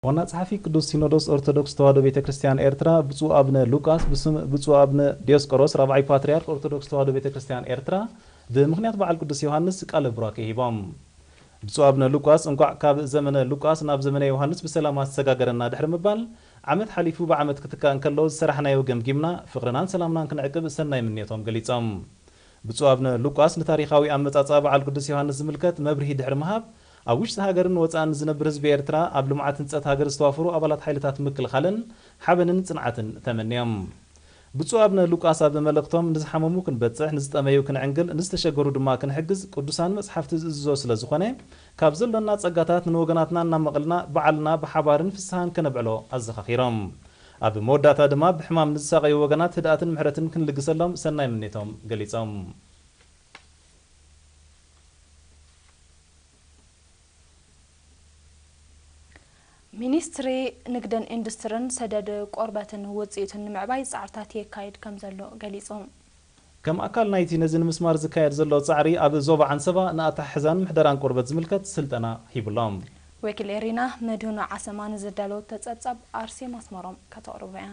ዋና ጸሐፊ ቅዱስ ሲኖዶስ ኦርቶዶክስ ተዋሕዶ ቤተክርስቲያን ኤርትራ ብፁዕ አቡነ ሉቃስ በስም ብፁዕ አቡነ ዲዮስቆሮስ ራብዓይ ፓትርያርክ ኦርቶዶክስ ተዋሕዶ ቤተክርስቲያን ኤርትራ ብምክንያት በዓል ቅዱስ ዮሐንስ ቃለ ቡራኬ ሂቦም ብፁዕ አቡነ ሉቃስ እንኳዕ ካብ ዘመነ ሉቃስ ናብ ዘመነ ዮሐንስ በሰላም አሰጋገረና ድሕሪ ምባል ዓመት ሓሊፉ በዓመት ክትካእ እንከሎ ዝሰራሕናዮ ገምጊምና ፍቅርናን ሰላምናን ክንዕቅብ ሰናይ ምንየቶም ገሊፆም ብፁዕ አቡነ ሉቃስ ንታሪኻዊ አመጻጻ በዓል ቅዱስ ዮሐንስ ዝምልከት መብርሂ ድሕሪ ምሃብ ኣብ ውሽጢ ሃገርን ወፃእን ዝነብር ህዝቢ ኤርትራ ኣብ ልምዓት ህንፀት ሃገር ዝተዋፈሩ ኣባላት ሓይልታት ምክልኻልን ሓበንን ጽንዓትን ተመንዮም ብፁዕ አቡነ ሉቃስ ኣብ መልእክቶም ንዝሓመሙ ክንበጽሕ ንዝጠመዩ ክንዕንግል ንዝተሸገሩ ድማ ክንሕግዝ ቅዱሳን መጽሓፍቲ ዝእዝዞ ስለ ዝኾነ ካብ ዘሎና ጸጋታት ንወገናትና እናመቕልና በዓልና ብሓባርን ፍስሓን ከነብዕሎ ኣዘኻኺሮም ኣብ መወዳእታ ድማ ብሕማም ንዝሳቀዩ ወገናት ህድኣትን ምሕረትን ክንልግሰሎም ሰናይ ምኔቶም ገሊፆም ሚኒስትሪ ንግድን ኢንዱስትሪን ሰደድ ቆርበትን ውጽኢትን ንምዕባይ ጻዕርታት የካይድ ከም ዘሎ ገሊጾም ከም ኣካል ናይቲ ነዚ ንምስማር ዝካየድ ዘሎ ጻዕሪ ኣብ ዞባ ዓንሰባ ንኣታሕዛን ምሕደራን ቆርበት ዝምልከት ስልጠና ሂብሎም ወኪል ኤሪና መድህኑ ዓሰማን ዝዳለው ተጸጻብ ኣርሴ ማስመሮም ከተቕርበያ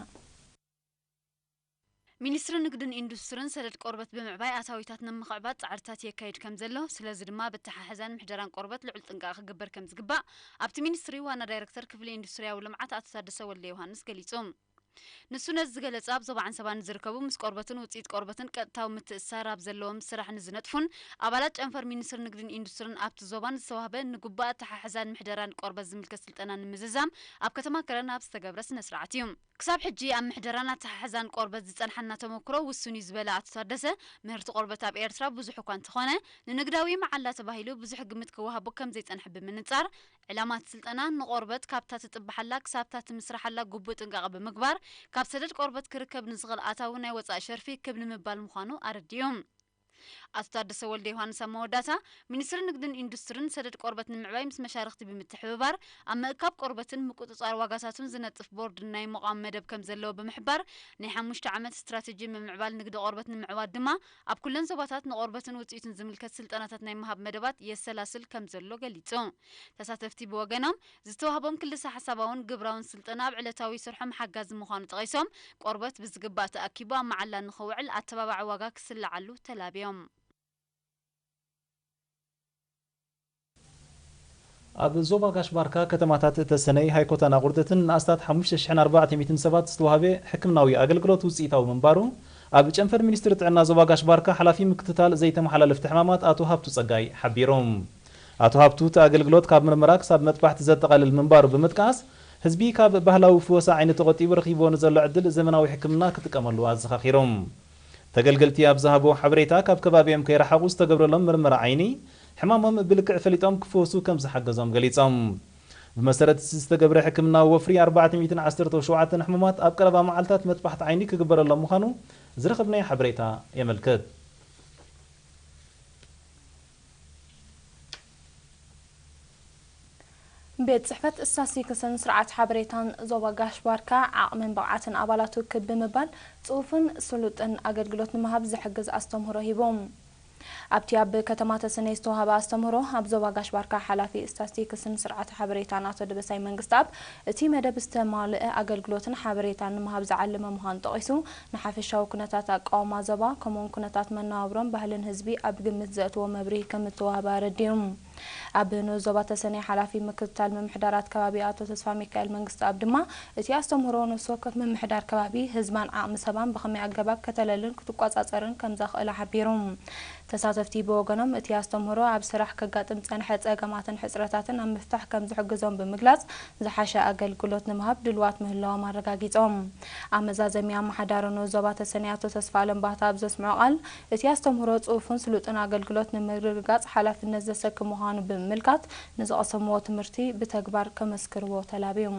ሚኒስትሪ ንግድን ኢንዱስትሪን ሰደድ ቆርበት ብምዕባይ ኣታዊታት ንምኽዕባት ጻዕርታት የካይድ ከም ዘሎ ስለዚ ድማ በተሓሓዛን ምሕደራን ቆርበት ልዑል ጥንቃቐ ክግበር ከም ዝግባእ ኣብቲ ሚኒስትሪ ዋና ዳይሬክተር ክፍሊ ኢንዱስትሪያዊ ልምዓት ኣቶ ታደሰ ወልደ ዮሐንስ ገሊጾም ንሱነት ዝገለጸ ኣብ ዞባ ዓንሰባ ዝርከቡ ምስ ቆርበትን ውጽኢት ቆርበትን ቀጥታዊ ምትእስሳር ኣብ ዘለዎም ስራሕ ንዝነጥፉን ኣባላት ጨንፈር ሚኒስትሪ ንግድን ኢንዱስትሪን ኣብቲ ዞባን ዝተዋህበ ንጉባእ ኣተሓሓዛን ምሕደራን ቆርበት ዝምልከት ስልጠና ንምዝዛም ኣብ ከተማ ከረና ኣብ ዝተገብረ ስነ ስርዓት እዩ ክሳብ ሕጂ ኣብ ምሕደራን ኣተሓሓዛን ቆርበት ዝጸንሐና ተመክሮ ውሱን እዩ ዝበለ ኣቶ ታደሰ ምህርቲ ቆርበት ኣብ ኤርትራ ብዙሕ እኳ እንተኾነ ንንግዳዊ መዓላ ተባሂሉ ብዙሕ ግምት ክወሃቦ ከም ዘይጸንሕ ብምንጻር ዕላማት ስልጠና ንቆርበት ካብታ ትጥብሓላ ክሳብታ ትምስራሓላ ጉቡእ ጥንቃቐ ብምግባር ካብ ሰደድ ቆርበት ክርከብ ንዝኽእል ኣታዊ ናይ ወጻኢ ሸርፊ ክብ ንምባል ምዃኑ ኣረድዮም ኣቶ ታደሰ ወልደ ዮሐንስ መወዳታ ሚኒስትሪ ንግድን ኢንዱስትሪን ሰደድ ቆርበት ንምዕባይ ምስ መሻርክቲ ብምትሕብባር ኣብ ምእካብ ቆርበትን ምቁጽጻር ዋጋታቱን ዝነጥፍ ቦርድ ናይ መቋም መደብ ከም ዘለዎ ብምሕባር ናይ 5 ዓመት ስትራቴጂ ምምዕባል ንግዲ ቆርበት ንምዕባይ ድማ ኣብ ኩለን ዞባታት ንቆርበትን ውጽኢትን ዝምልከት ስልጠናታት ናይ መሃብ መደባት የሰላስል ከም ዘሎ ገሊጾም ተሳተፍቲ ብወገኖም ዝተዋህቦም ክልተ ሓሳባውን ግብራውን ስልጠና ኣብ ዕለታዊ ስርሖም ሓጋዝ ምዃኑ ጠቒሶም ቆርበት ብዝግባእ ተኣኪቡ ኣብ መዓላ ንኽውዕል ኣተባባዒ ዋጋ ክስልዓሉ ተላብዮም ኣብ ዞባ ጋሽባርካ ከተማታት ተሰነይ ሃይኮታና ቁርደትን ንኣስታት 5400 ሰባት ዝተዋህበ ሕክምናዊ ኣገልግሎት ውጽኢታዊ ምንባሩ ኣብ ጨንፈር ሚኒስትሪ ጥዕና ዞባ ጋሽባርካ ሓላፊ ምክትታል ዘይተመሓላለፍቲ ሕማማት ኣቶ ሃብቱ ጸጋይ ሓቢሮም ኣቶ ሃብቱ ኣገልግሎት ካብ ምርመራ ክሳብ መጥባሕቲ ዘጠቓልል ምንባሩ ብምጥቃስ ህዝቢ ካብ ባህላዊ ፍወሳ ዓይነት ተቆጢቡ ረኺቦ ንዘሎ ዕድል ዘመናዊ ሕክምና ክጥቀመሉ ኣዘኻኺሮም ተገልገልቲ ኣብ ዝሃቦ ሓበሬታ ካብ ከባቢኦም ከይረሓቑ ዝተገብረሎም ምርመራ ዓይኒ ሕማሞም ብልክዕ ፈሊጦም ክፍወሱ ከም ዝሓገዞም ገሊጾም ብመሰረት ዝተገብረ ሕክምናዊ ወፍሪ 417 ሕሙማት ኣብ ቀረባ መዓልታት መጥባሕቲ ዓይኒ ክግበረሎም ምዃኑ ዝረኸብናዮ ሓበሬታ የመልክት ቤት ጽሕፈት ስታቲስቲክስን ስርዓት ሓበሬታን ዞባ ጋሽባርካ ዓቕምን ብቕዓትን ኣባላቱ ክብ ብምባል ጽሑፍን ስሉጥን ኣገልግሎት ንምሃብ ዝሕግዝ ኣስተምህሮ ሂቦም ኣብቲ ኣብ ከተማ ተሰነይ ዝተዋህበ ኣስተምህሮ ኣብ ዞባ ጋሽባርካ ሓላፊ ስታቲስቲክስን ስርዓት ሓበሬታን ኣቶ ደበሳይ መንግስቲ ኣብ እቲ መደብ ዝተማልአ ኣገልግሎትን ሓበሬታን ንምሃብ ዝዓለመ ምዃኑ ጠቒሱ ንሓፈሻዊ ኩነታት ኣቃውማ ዞባ ከምኡውን ኩነታት መነባብሮን ባህልን ህዝቢ ኣብ ግምት ዘእትዎ መብርሂ ከም እተዋህበ ኣረዲዮም ኣብ ዞባ ተሰነይ ሓላፊ ምክትታል ምምሕዳራት ከባቢ ኣቶ ተስፋ ሚካኤል መንግስቲ ኣብ ድማ እቲ ኣስተምህሮ ነፍሲ ወከፍ ምምሕዳር ከባቢ ህዝባን ዓቕሚ ሰባን ብኸመይ ኣገባብ ከተለልን ክትቋጻጸርን ከም ዘኽእል ሓቢሮም ተሳተፍቲ ብወገኖም እቲ ኣስተምህሮ ኣብ ስራሕ ከጋጥም ጸንሐ ጸገማትን ሕጽረታትን ኣብ ምፍታሕ ከም ዝሕግዞም ብምግላጽ ዝሓሸ ኣገልግሎት ንምሃብ ድልዋት ምህላዎም ኣረጋጊጾም ኣመዛዘሚ ኣመሓዳሪ ዞባ ተሰነይ ኣቶ ተስፋ ለምባታ ኣብ ዘስምዑ ቃል እቲ ኣስተምህሮ ጽሑፍን ስሉጥን ኣገልግሎት ንምርግጋጽ ሓላፍነት ዘሰክም ምዃኑ ብምልካት ንዝቐሰምዎ ትምህርቲ ብተግባር ከመስክርዎ ተላብዮም